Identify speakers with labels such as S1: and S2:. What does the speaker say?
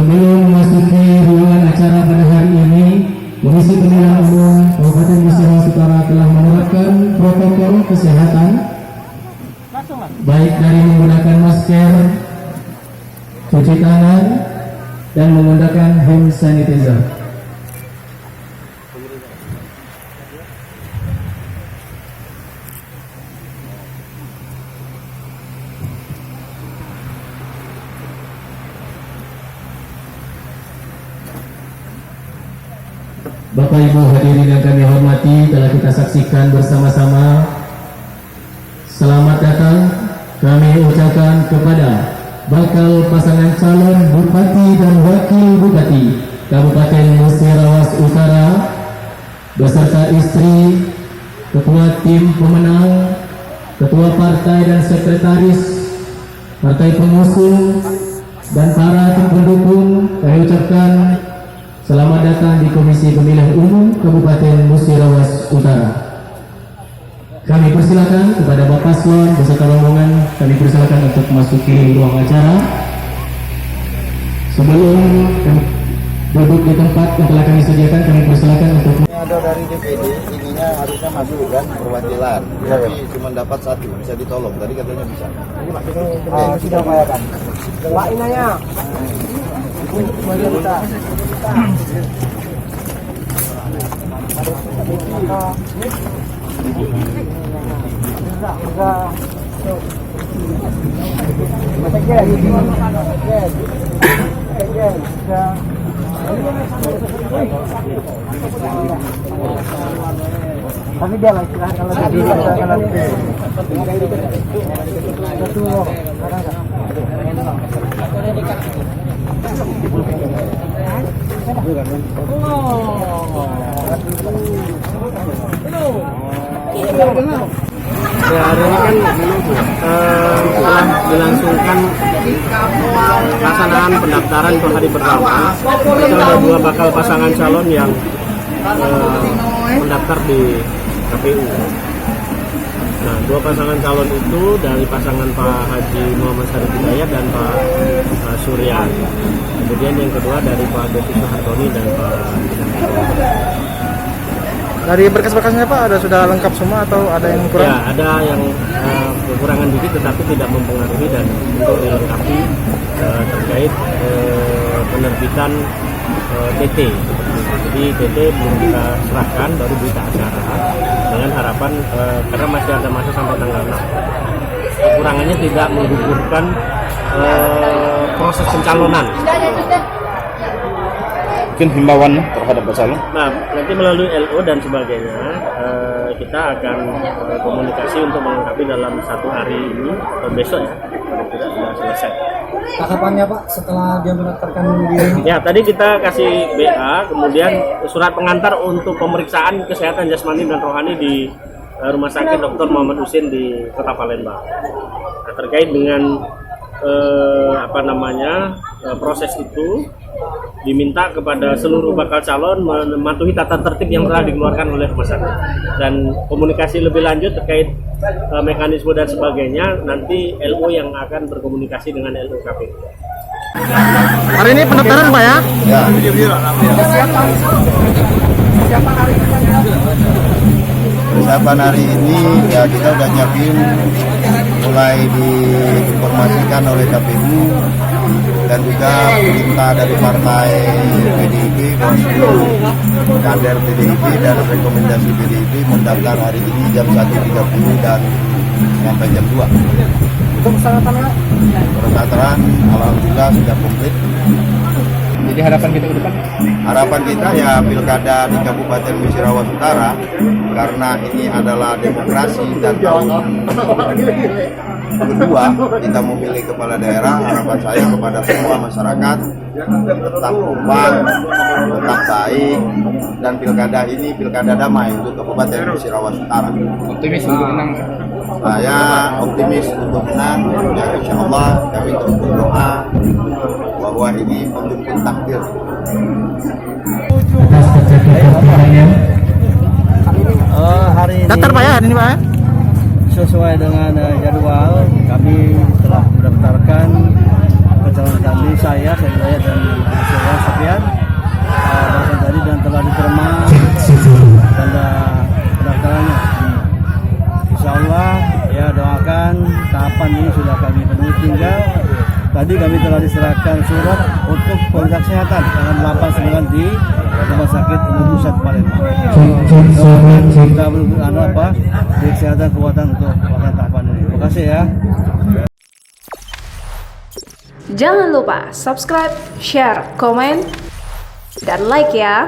S1: Sebelum memasuki ruangan acara pada hari ini, Komisi Pemilihan Umum Kabupaten Musirawas Utara telah menerapkan protokol kesehatan, baik dari menggunakan masker, cuci tangan, dan menggunakan hand sanitizer. Bapak Ibu hadirin yang kami hormati, telah kita saksikan bersama-sama. Selamat datang kami ucapkan kepada bakal pasangan calon Bupati dan Wakil Bupati Kabupaten Musirawas Utara beserta istri, ketua tim pemenang, ketua partai dan sekretaris partai pengusung, dan para tim pendukung. Kami ucapkan selamat datang di Komisi Pemilihan Umum Kabupaten Musirawas Utara. Kami persilakan kepada Bapak Paslon beserta rombongan, kami persilakan untuk masuki ruang acara. Sebelum duduk di tempat yang telah kami sediakan, kami persilakan untuk
S2: ada dari DPD, ininya harusnya maju kan perwakilan, tapi cuma dapat satu, bisa ditolong. Tadi katanya bisa.
S3: Jadi Pak ini sudah upayakan. Pak inanya. Tapi dia lah istirahat kalau tadi
S4: Ya, hari ini kan telah dilangsungkan pelaksanaan pendaftaran untuk hari pertama. Itu ada dua bakal pasangan calon yang mendaftar di KPU. Nah, dua pasangan calon itu dari pasangan Pak Haji Muhammad Syarif Hidayat dan Pak Surya. Kemudian yang kedua dari Pak Desi Soehartoni dan Pak
S3: dari berkas-berkasnya Pak ada sudah lengkap semua atau ada yang kurang?
S4: Ya, ada yang kekurangan dikit tetapi tidak mempengaruhi, dan untuk dilengkapi terkait penerbitan TT. Jadi TT belum kita serahkan, baru berita acara dengan harapan karena masih ada masa sampai tanggal 6. Kekurangannya tidak menggugurkan proses pencalonan.
S2: Mungkin himbauan terhadap calon.
S4: Nah, nanti melalui LO dan sebagainya kita akan komunikasi untuk melengkapi dalam satu hari ini atau besok ya, kalau tidak sudah selesai.
S3: Tahapannya Pak setelah dia mendaftarkan diri?
S4: Ya, tadi kita kasih BA, kemudian surat pengantar untuk pemeriksaan kesehatan jasmani dan rohani di Rumah Sakit Dr. Muhammad Husin di Kota Palembang. Nah, terkait dengan proses itu diminta kepada seluruh bakal calon mematuhi tata tertib yang telah dikeluarkan oleh rumah sakit, dan komunikasi lebih lanjut terkait mekanisme dan sebagainya nanti LO yang akan berkomunikasi dengan LO KPU.
S3: Hari ini pendaftaran Pak ya?
S2: Ya. Persiapan hari ini ya kita udah nyiapin, mulai diinformasikan oleh KPU dan juga perintah dari partai PDIP bahwa seluruh kader PDIP dan rekomendasi PDIP mendaftar hari ini jam 1.30 dan sampai jam 2.
S3: Untuk persyaratannya?
S2: Persyaratan alhamdulillah sudah komplit.
S3: Jadi harapan kita ke depan?
S2: Harapan kita ya pilkada di Kabupaten Musirawas Utara, karena ini adalah demokrasi dan tahun kedua kita memilih kepala daerah. Harapan saya kepada semua masyarakat tetap kompak, tetap baik, dan pilkada ini pilkada damai untuk Kabupaten Musirawas Utara.
S3: Optimis untuk menang?
S2: Saya optimis untuk menang. Ya, insya Allah kami terus berdoa bahwa ini pemimpin takdir.
S3: Hari ini daftar Pak ya, hari ini Pak ya?
S5: Sesuai dengan jadwal, kami telah mendaftarkan calon kami saya dan saya Sofian barusan tadi dan telah diterima tanda pendaftarannya. Insya Allah ya doakan tahapan ini sudah kami penuhi, tinggal tadi kami telah diserahkan surat untuk kualitas kesehatan tanggal 8-9 di Rumah Sakit Umum Pusat Palembang. Kita berada apa di kesehatan kekuatan untuk kualitas tahapan ini. Terima kasih ya.
S6: Jangan lupa subscribe, share, komen, dan like ya.